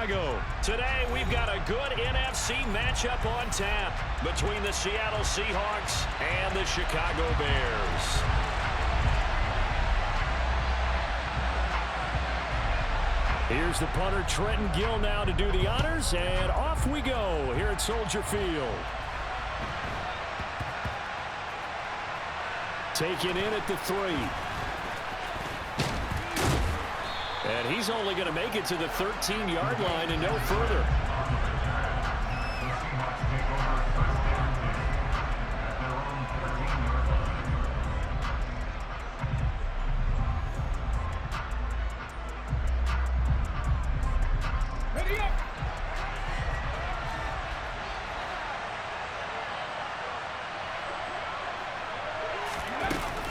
Chicago. Today, we've got a good NFC matchup on tap between the Seattle Seahawks and the Chicago Bears. Here's the punter, Trenton Gill, now to do the honors, and off we go here at Soldier Field. Taken in at the 3. And he's only going to make it to the 13-yard line and no further.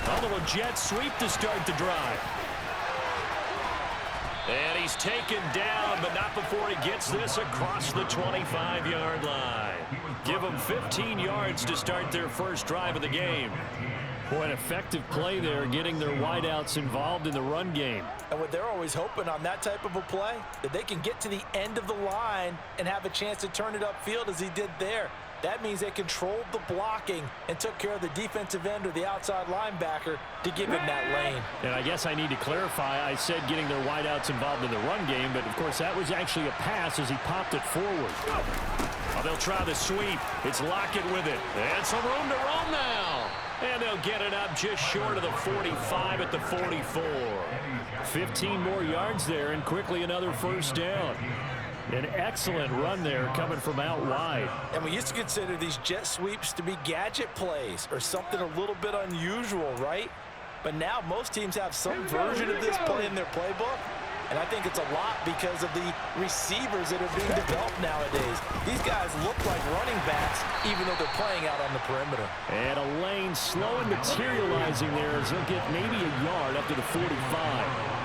A little jet sweep to start the drive. And he's taken down, but not before he gets this across the 25-yard line. Give them 15 yards to start their first drive of the game. Boy, an effective play there, getting their wideouts involved in the run game. And what they're always hoping on that type of a play, that they can get to the end of the line and have a chance to turn it upfield as he did there. That means they controlled the blocking and took care of the defensive end or the outside linebacker to give him that lane. And I guess I need to clarify, I said getting their wideouts involved in the run game, but of course that was actually a pass as he popped it forward. Well, they'll try the sweep. It's Lockett with it. And some room to roam now. And they'll get it up just short of the 45 at the 44. 15 more yards there and quickly another first down. An excellent run there coming from out wide. And we used to consider these jet sweeps to be gadget plays or something a little bit unusual, right? But now most teams have some version of this play in their playbook. And I think it's a lot because of the receivers that are being developed nowadays. These guys look like running backs even though they're playing out on the perimeter. And a lane slow and materializing there as he'll get maybe a yard up to the 45.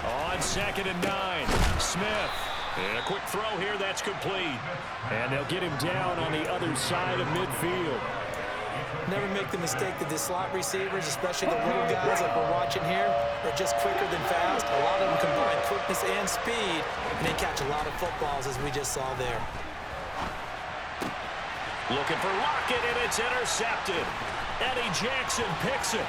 On 2nd and 9, Smith. And a quick throw here, that's complete. And they'll get him down on the other side of midfield. Never make the mistake that the slot receivers, especially the little guys like we're watching here, are just quicker than fast. A lot of them combine quickness and speed, and they catch a lot of footballs, as we just saw there. Looking for Lockett, and it's intercepted. Eddie Jackson picks it.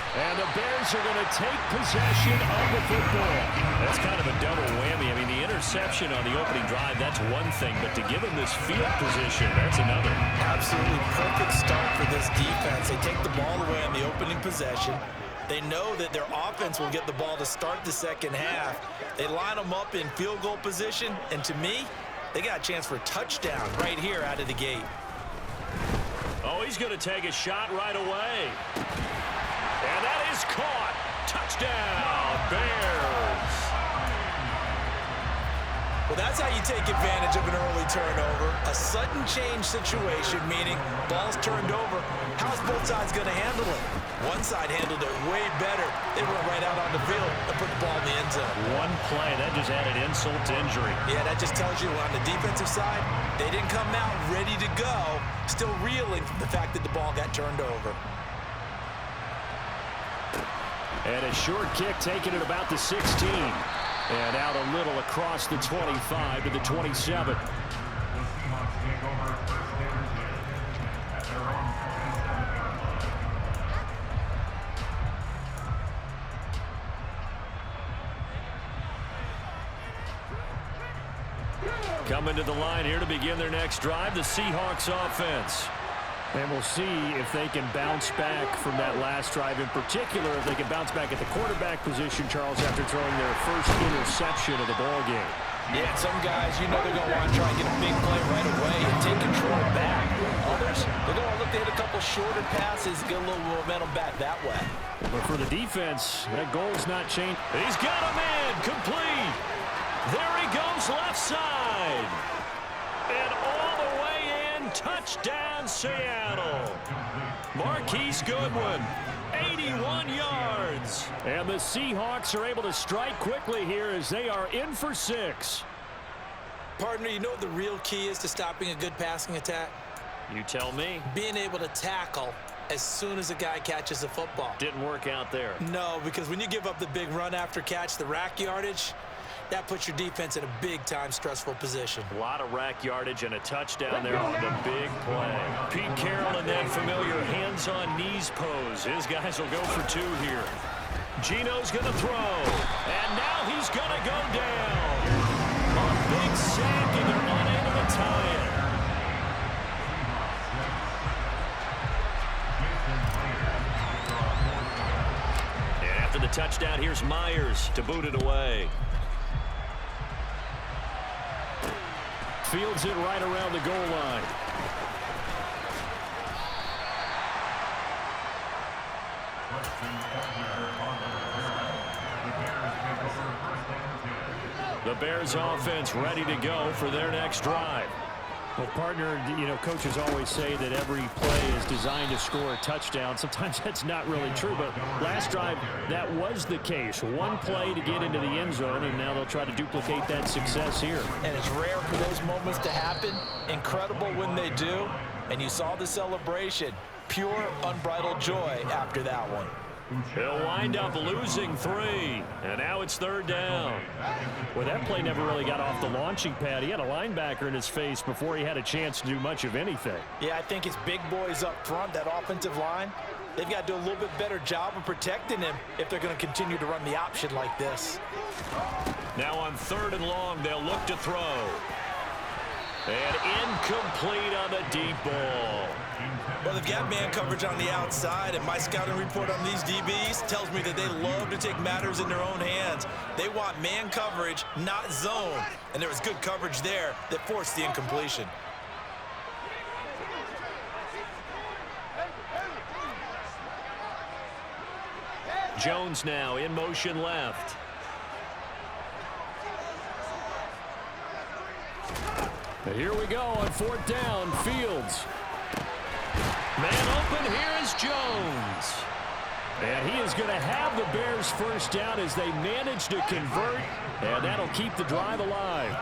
And the Bears are going to take possession of the football. That's kind of a double whammy. I mean, the interception on the opening drive, that's one thing. But to give them this field position, that's another. Absolutely perfect start for this defense. They take the ball away on the opening possession. They know that their offense will get the ball to start the second half. They line them up in field goal position. And to me, they got a chance for a touchdown right here out of the gate. Oh, he's going to take a shot right away. And that is caught. Touchdown, Bears. Well, that's how you take advantage of an early turnover. A sudden change situation, meaning ball's turned over. How's both sides going to handle it? One side handled it way better. They went right out on the field and put the ball in the end zone. One play, that just added insult to injury. Yeah, that just tells you on the defensive side, they didn't come out ready to go, still reeling from the fact that the ball got turned over. And a short kick taken at about the 16. And out a little across the 25 to the 27. Coming to the line here to begin their next drive, the Seahawks offense. And we'll see if they can bounce back from that last drive. In particular, if they can bounce back at the quarterback position, Charles, after throwing their first interception of the ball game. Yeah, some guys, you know they're going to want to try and get a big play right away and take control back. Others, they're going to look to hit a couple shorter passes, get a little momentum back that way. But for the defense, that goal's not changed. He's got a man, complete. There he goes, left side. And all the way in, touchdown Seattle. Marquise Goodwin, 81 yards. And the Seahawks are able to strike quickly here as they are in for 6. Partner, you know what the real key is to stopping a good passing attack? You tell me. Being able to tackle as soon as a guy catches the football. Didn't work out there. No, because when you give up the big run after catch, the rack yardage, that puts your defense in a big-time stressful position. A lot of rack yardage and a touchdown there on the big play. Pete Carroll in that familiar hands-on knees pose. His guys will go for 2 here. Gino's going to throw. And now he's going to go down. A big sack, and they're unable to tie it. And after the touchdown, here's Myers to boot it away. Fields it right around the goal line. The Bears offense ready to go for their next drive. Well, partner, you know, coaches always say that every play is designed to score a touchdown. Sometimes that's not really true, but last drive, that was the case. One play to get into the end zone, and now they'll try to duplicate that success here. And it's rare for those moments to happen. Incredible when they do. And you saw the celebration. Pure, unbridled joy after that one. He'll wind up losing 3, and now it's 3rd down. Well, that play never really got off the launching pad. He had a linebacker in his face before he had a chance to do much of anything. Yeah, I think it's big boys up front, that offensive line. They've got to do a little bit better job of protecting him if they're going to continue to run the option like this. Now on 3rd and long, they'll look to throw. And incomplete on the deep ball. Well, they've got man coverage on the outside, and my scouting report on these DBs tells me that they love to take matters in their own hands. They want man coverage, not zone. And there was good coverage there that forced the incompletion. Jones now in motion left. Here we go on 4th down. Fields. Man open, here is Jones. And he is going to have the Bears first down as they manage to convert, and that'll keep the drive alive.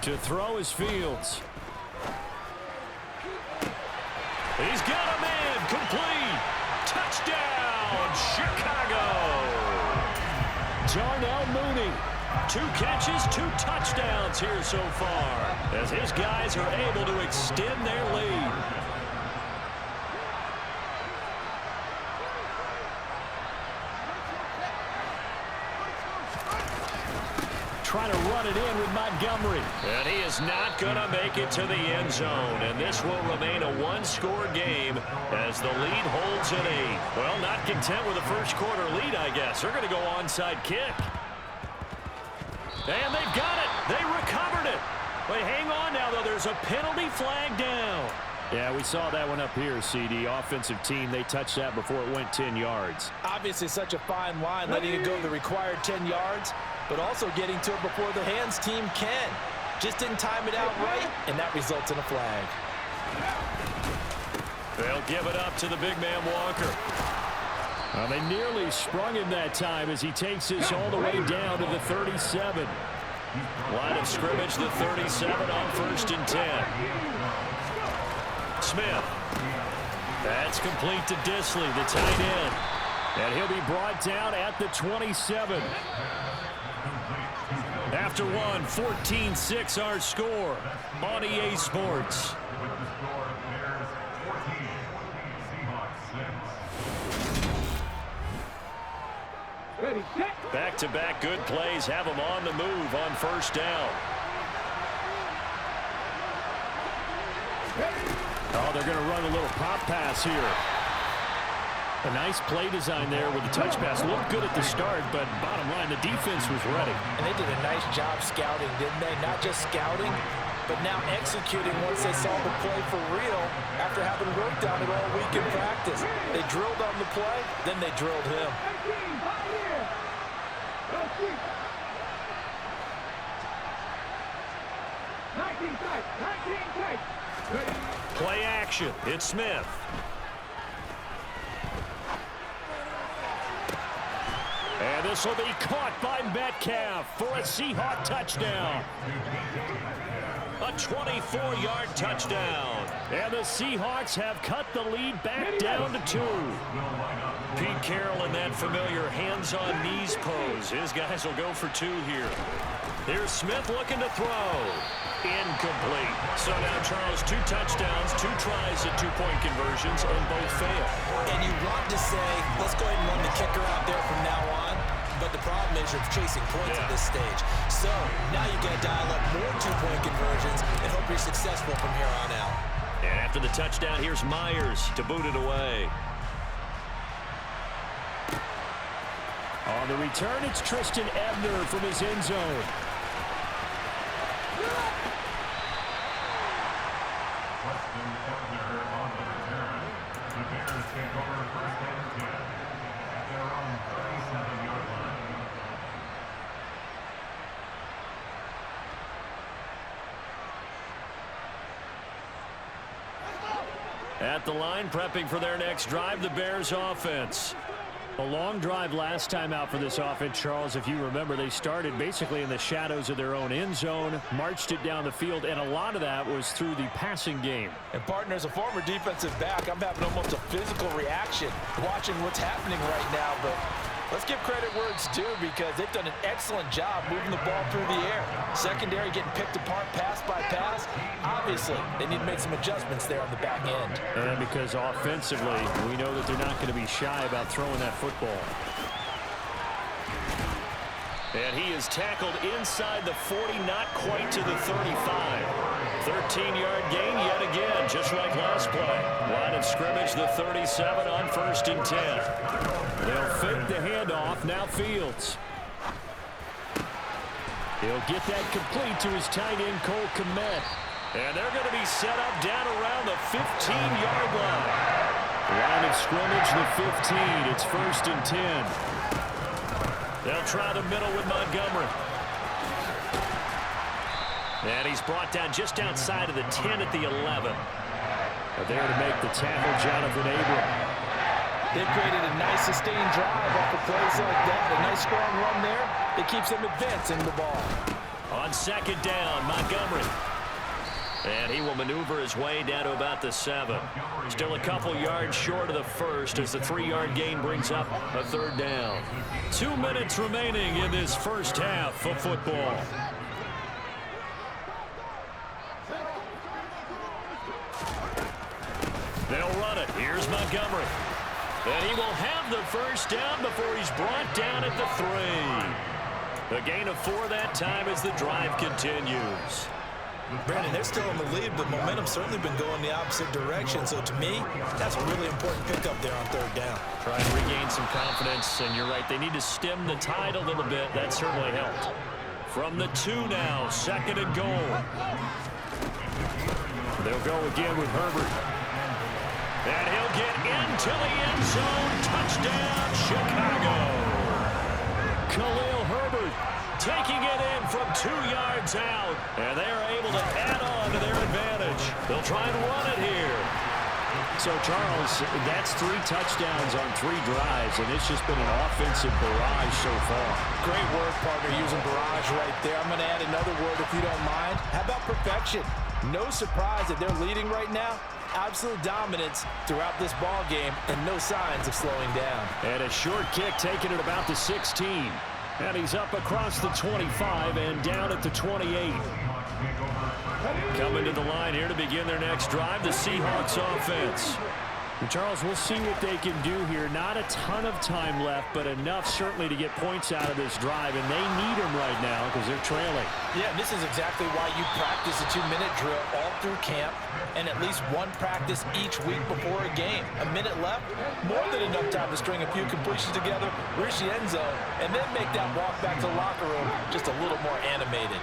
To throw is Fields. He's got a man, complete. Touchdown, Chicago. Darnell Mooney, 2 catches, 2 touchdowns here so far, as his guys are able to extend their lead. Trying to run it in with Montgomery. And he is not going to make it to the end zone. And this will remain a 1-score game as the lead holds at 8. Well, not content with a first-quarter lead, I guess. They're going to go onside kick. And they've got it. They recovered it. Wait, hang on now, though. There's a penalty flag down. Yeah, we saw that one up here, CD. Offensive team, they touched that before it went 10 yards. Obviously such a fine line, letting it go the required 10 yards, but also getting to it before the hands team can. Just didn't time it out right, and that results in a flag. They'll give it up to the big man Walker. They nearly sprung him that time as he takes this all the way down to the 37. Line of scrimmage, the 37 on 1st and 10. Smith. That's complete to Disley, the tight end. And he'll be brought down at the 27. After one, 14-6 our score on EA Sports. Back-to-back good plays have them on the move on 1st down. Oh, they're going to run a little pop pass here. A nice play design there with the touch pass. Looked good at the start, but bottom line, the defense was ready. And they did a nice job scouting, didn't they? Not just scouting, but now executing once they saw the play for real after having worked on it all week in practice. They drilled on the play, then they drilled him. Play action. It's Smith. this will be caught by Metcalf for a Seahawk touchdown. A 24-yard touchdown. And the Seahawks have cut the lead back down to 2. Pete Carroll in that familiar hands-on knees pose. His guys will go for 2 here. Here's Smith looking to throw. Incomplete. So now, Charles, 2 touchdowns, 2 tries at 2-point conversions, and both fail. And you want to say, let's go ahead and run the kicker out there from now on. But the problem is you're chasing points at this stage. So now you got to dial up more 2-point conversions and hope you're successful from here on out. And after the touchdown, here's Myers to boot it away. On the return, it's Tristan Ebner from his end zone. At the line, prepping for their next drive, the Bears offense. A long drive last time out for this offense, Charles. If you remember, they started basically in the shadows of their own end zone, marched it down the field, and a lot of that was through the passing game. And, partner, as a former defensive back, I'm having almost a physical reaction watching what's happening right now. But let's give credit where it's due because they've done an excellent job moving the ball through the air. Secondary getting picked apart pass by pass. Obviously, they need to make some adjustments there on the back end. And because offensively, we know that they're not going to be shy about throwing that football. And he is tackled inside the 40, not quite to the 35. 13-yard gain yet again, just like last play. Line of scrimmage, the 37 on 1st and 10. They'll fake the handoff, now Fields. He'll get that complete to his tight end, Cole Kmet. And they're going to be set up down around the 15-yard line. Line of scrimmage, the 15. It's 1st and 10. They'll try the middle with Montgomery. And he's brought down just outside of the 10 at the 11. There to make the tackle, Jonathan Abram. They've created a nice sustained drive off of plays like that. A nice strong run there. It keeps them advancing the ball. On 2nd down, Montgomery. And he will maneuver his way down to about the 7. Still a couple yards short of the 1st as the 3-yard gain brings up a 3rd down. 2 minutes remaining in this first half of football. They'll run it. Here's Montgomery. And he will have the 1st down before he's brought down at the 3. A gain of 4 that time as the drive continues. Brandon, they're still in the lead, but momentum's certainly been going the opposite direction. So to me, that's a really important pickup there on 3rd down. Try to regain some confidence, and you're right, they need to stem the tide a little bit. That certainly helped. From the 2 now, 2nd and goal. They'll go again with Herbert. And he'll get into the end zone. Touchdown, Chicago. Khalil Herbert taking it in from 2 yards out. And they are able to add on to their advantage. They'll try and run it here. So, Charles, that's 3 touchdowns on 3 drives, and it's just been an offensive barrage so far. Great work, partner, using barrage right there. I'm going to add another word if you don't mind. How about perfection? No surprise that they're leading right now. Absolute dominance throughout this ball game and no signs of slowing down. And a short kick taken at about the 16. And he's up across the 25 and down at the 28. Coming to the line here to begin their next drive, the Seahawks offense. And Charles, we'll see what they can do here. Not a ton of time left, but enough certainly to get points out of this drive, and they need them right now because they're trailing. Yeah, this is exactly why you practice a 2-minute drill all through camp and at least one practice each week before a game. A minute left, more than enough time to string a few completions together, reach the end zone, and then make that walk back to the locker room just a little more animated.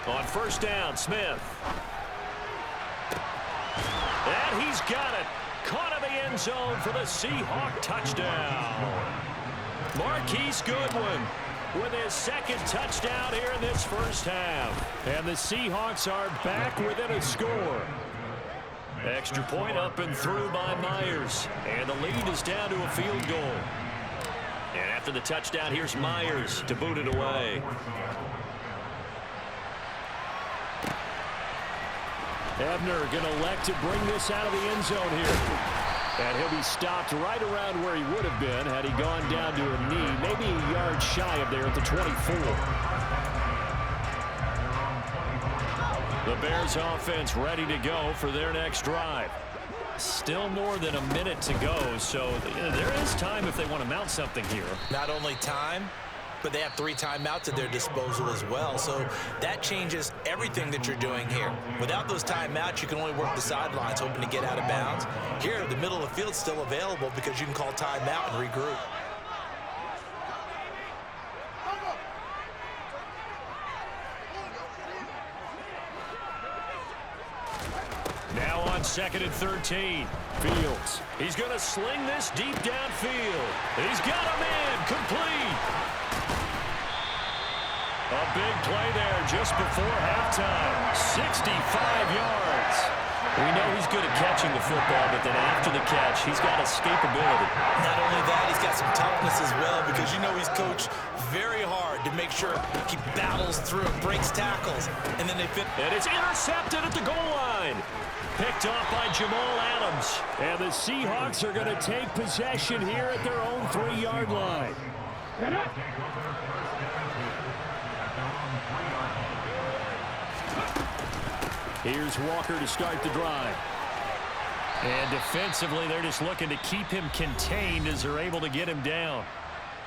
On 1st down, Smith. And he's got it. Caught in the end zone for the Seahawk touchdown. Marquise Goodwin with his 2nd touchdown here in this first half. And the Seahawks are back within a score. Extra point up and through by Myers. And the lead is down to a field goal. And after the touchdown, here's Myers to boot it away. Ebner going to elect to bring this out of the end zone here. And he'll be stopped right around where he would have been had he gone down to a knee, maybe a yard shy of there at the 24. The Bears offense ready to go for their next drive. Still more than a minute to go, so there is time if they want to mount something here. Not only time, but they have 3 timeouts at their disposal as well, so that changes everything that you're doing here. Without those timeouts, you can only work the sidelines, hoping to get out of bounds. Here, the middle of the field's still available because you can call timeout and regroup. Now on 2nd and 13. Fields. He's going to sling this deep downfield. He's got a man complete. A big play there just before halftime. 65 yards. We know he's good at catching the football, but then after the catch, he's got escapability. Not only that, he's got some toughness as well because you know he's coached very hard to make sure he battles through, breaks tackles, and then they fit. And it's intercepted at the goal line. Picked off by Jamal Adams. And the Seahawks are going to take possession here at their own 3-yard line. Here's Walker to start the drive. And defensively, they're just looking to keep him contained as they're able to get him down.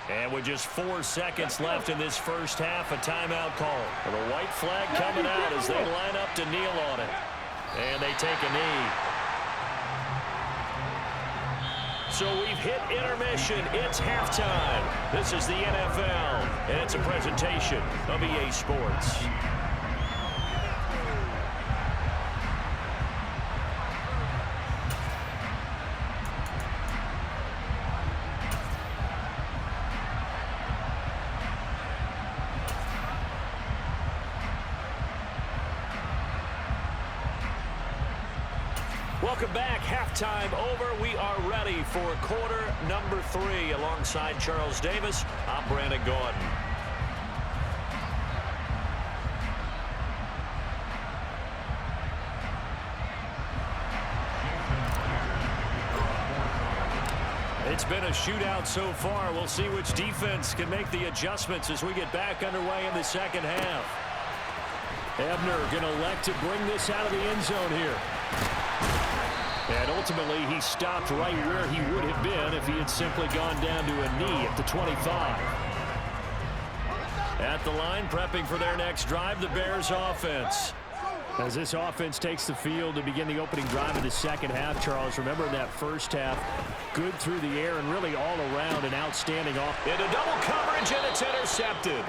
And with just 4 seconds left in this first half, a timeout call. And the white flag coming out as they line up to kneel on it. And they take a knee. So we've hit intermission. It's halftime. This is the NFL, and it's a presentation of EA Sports. Welcome back. Halftime over. We are ready for quarter number 3. Alongside Charles Davis, I'm Brandon Gordon. It's been a shootout so far. We'll see which defense can make the adjustments as we get back underway in the second half. Ebner going to elect to bring this out of the end zone here. And ultimately, he stopped right where he would have been if he had simply gone down to a knee at the 25. At the line, prepping for their next drive, the Bears offense. As this offense takes the field to begin the opening drive of the second half, Charles, remember in that first half, good through the air and really all around an outstanding offense. Into double coverage, and it's intercepted.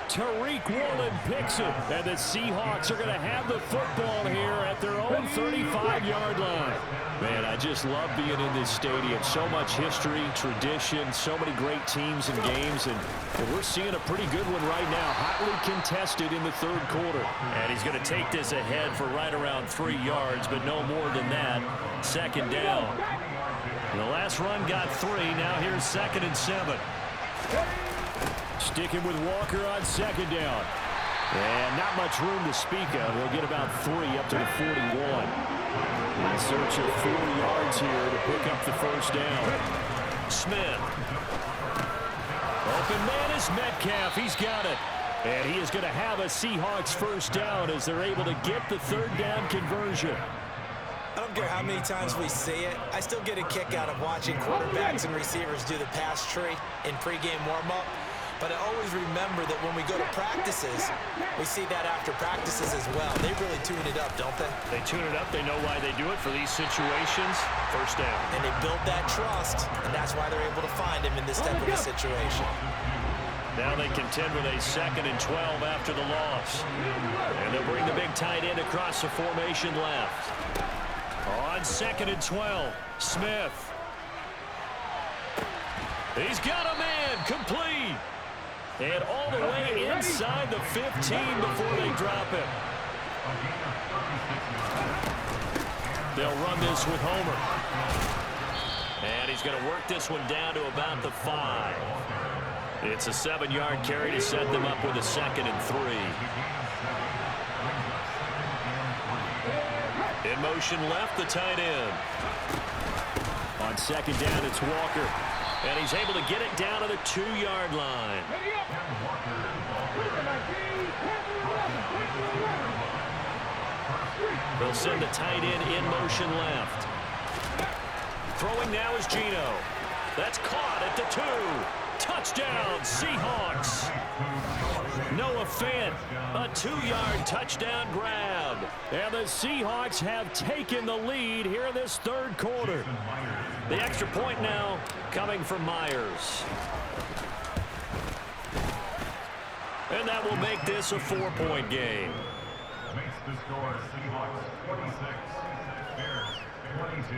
Tariq Woolen picks it, and the Seahawks are going to have the football here at their own 35-yard line. Man, I just love being in this stadium. So much history, tradition, so many great teams and games, and we're seeing a pretty good one right now, hotly contested in the third quarter. And he's going to take this ahead for right around 3 yards, but no more than that. Second down. The last run got 3. Now here's 2nd and 7. Sticking with Walker on second down. And not much room to speak of. They'll get about 3 up to the 41. In search of 4 yards here to pick up the first down. Smith. Open man is Metcalf. He's got it. And he is going to have a Seahawks first down as they're able to get the third down conversion. I don't care how many times we see it. I still get a kick out of watching quarterbacks and receivers do the pass tree in pregame warm-up. But I always remember that when we go to practices, we see that after practices as well. They really tune it up, don't they? They tune it up. They know why they do it for these situations. First down. And they build that trust, and that's why they're able to find him in this type of a situation. Now they contend with a 2nd and 12 after the loss. And they'll bring the big tight end across the formation left. On 2nd and 12, Smith. He's got a man complete. And all the way inside the 15 before they drop it. They'll run this with Homer. And he's going to work this one down to about the 5. It's a 7-yard carry to set them up with a 2nd and 3. In motion left, the tight end. On 2nd down, it's Walker. And he's able to get it down to the 2-yard line. They'll send the tight end in motion left. Throwing now is Geno. That's caught at the 2. Touchdown, Seahawks. Noah Fant, a 2-yard touchdown grab. And the Seahawks have taken the lead here in this 3rd quarter. The extra point now coming from Myers. And that will make this a 4-point game. Makes the score Seahawks 26, Bears 22.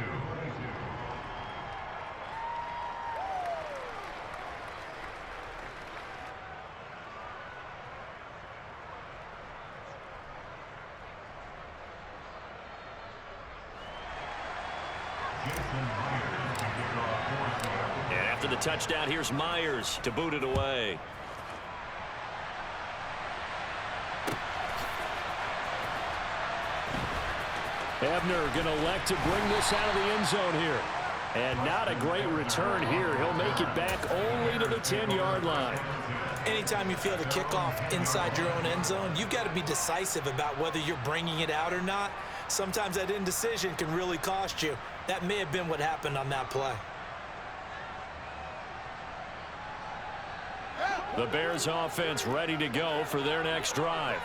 And after the touchdown, here's Myers to boot it away. Ebner going to elect to bring this out of the end zone here. And not a great return here. He'll make it back only to the 10-yard line. Anytime you feel the kickoff inside your own end zone, you've got to be decisive about whether you're bringing it out or not. Sometimes that indecision can really cost you. That may have been what happened on that play. The Bears offense ready to go for their next drive.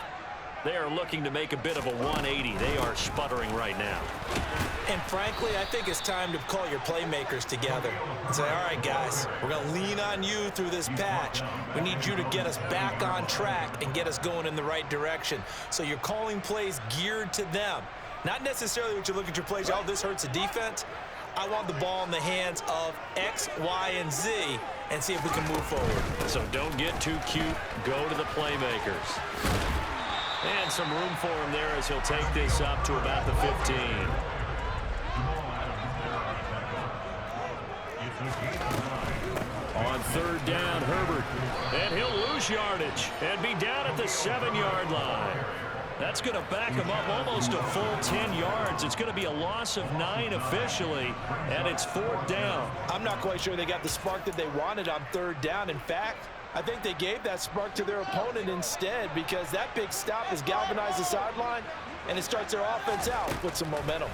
They are looking to make a bit of a 180. They are sputtering right now. And frankly, I think it's time to call your playmakers together and say, all right, guys, we're going to lean on you through this patch. We need you to get us back on track and get us going in the right direction. So you're calling plays geared to them. Not necessarily what you look at your plays, oh, this hurts the defense. I want the ball in the hands of X, Y, and Z and see if we can move forward. So don't get too cute. Go to the playmakers. And some room for him there as he'll take this up to about the 15. On 3rd down, Herbert. And he'll lose yardage and be down at the 7-yard line. That's going to back him up almost a full 10 yards. It's going to be a loss of 9 officially, and it's 4th down. I'm not quite sure they got the spark that they wanted on 3rd down. In fact, I think they gave that spark to their opponent instead, because that big stop has galvanized the sideline, and it starts their offense out with some momentum.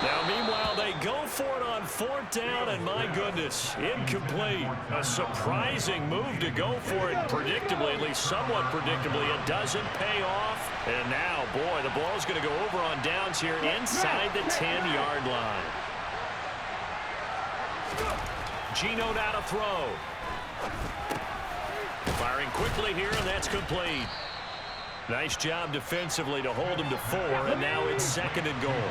Now, meanwhile, they go for it on 4th down, and my goodness, incomplete. A surprising move to go for it predictably, at least somewhat predictably. It doesn't pay off. And now, boy, the ball's going to go over on downs here inside the 10-yard line. Geno now to throw. Firing quickly here, and that's complete. Nice job defensively to hold him to 4, and now it's 2nd and goal.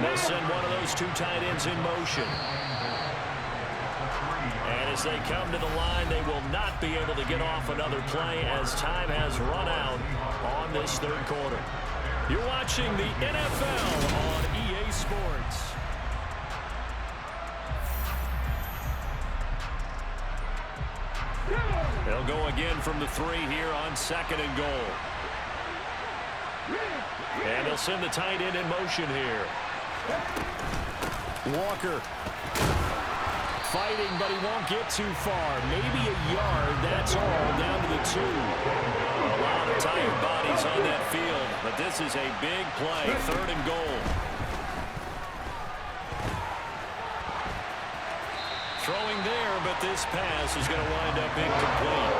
They'll send one of those 2 tight ends in motion. And as they come to the line, they will not be able to get off another play as time has run out on this 3rd quarter. You're watching the NFL on EA Sports. They'll go again from the 3 here on 2nd and goal. And they'll send the tight end in motion here. Walker fighting, but he won't get too far. Maybe a yard, that's all, down to the 2. A lot of tired bodies on that field, but this is a big play, 3rd and goal. Throwing there, but this pass is going to wind up incomplete.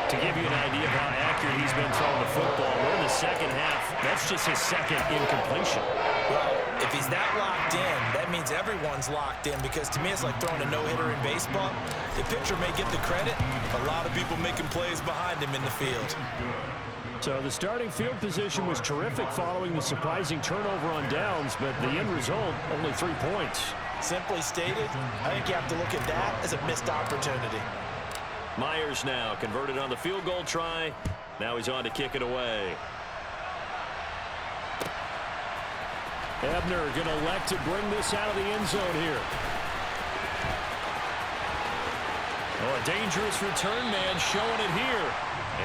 To give you an idea of how accurate he's been throwing the football, we're in the 2nd half. That's just his 2nd incompletion. Well, if he's that locked in, that means everyone's locked in, because to me it's like throwing a no-hitter in baseball. The pitcher may get the credit, but a lot of people making plays behind him in the field. So the starting field position was terrific following the surprising turnover on downs, but the end result, only 3 points. Simply stated, I think you have to look at that as a missed opportunity. Myers now converted on the field goal try, Now he's on to kick it away. Ebner going to elect to bring this out of the end zone here. Oh, a dangerous return man showing it here.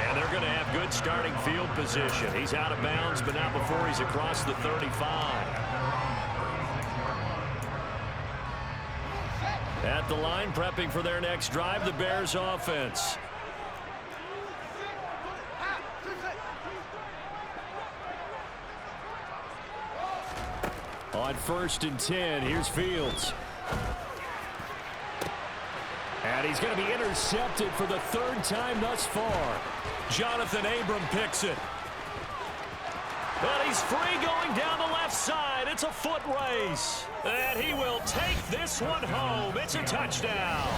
And they're going to have good starting field position. He's out of bounds, but not before he's across the 35. At the line, prepping for their next drive, the Bears offense. On 1st and 10, here's Fields. And he's going to be intercepted for the 3rd time thus far. Jonathan Abram picks it. But he's free going down the left side. It's a foot race. And he will take this one home. It's a touchdown.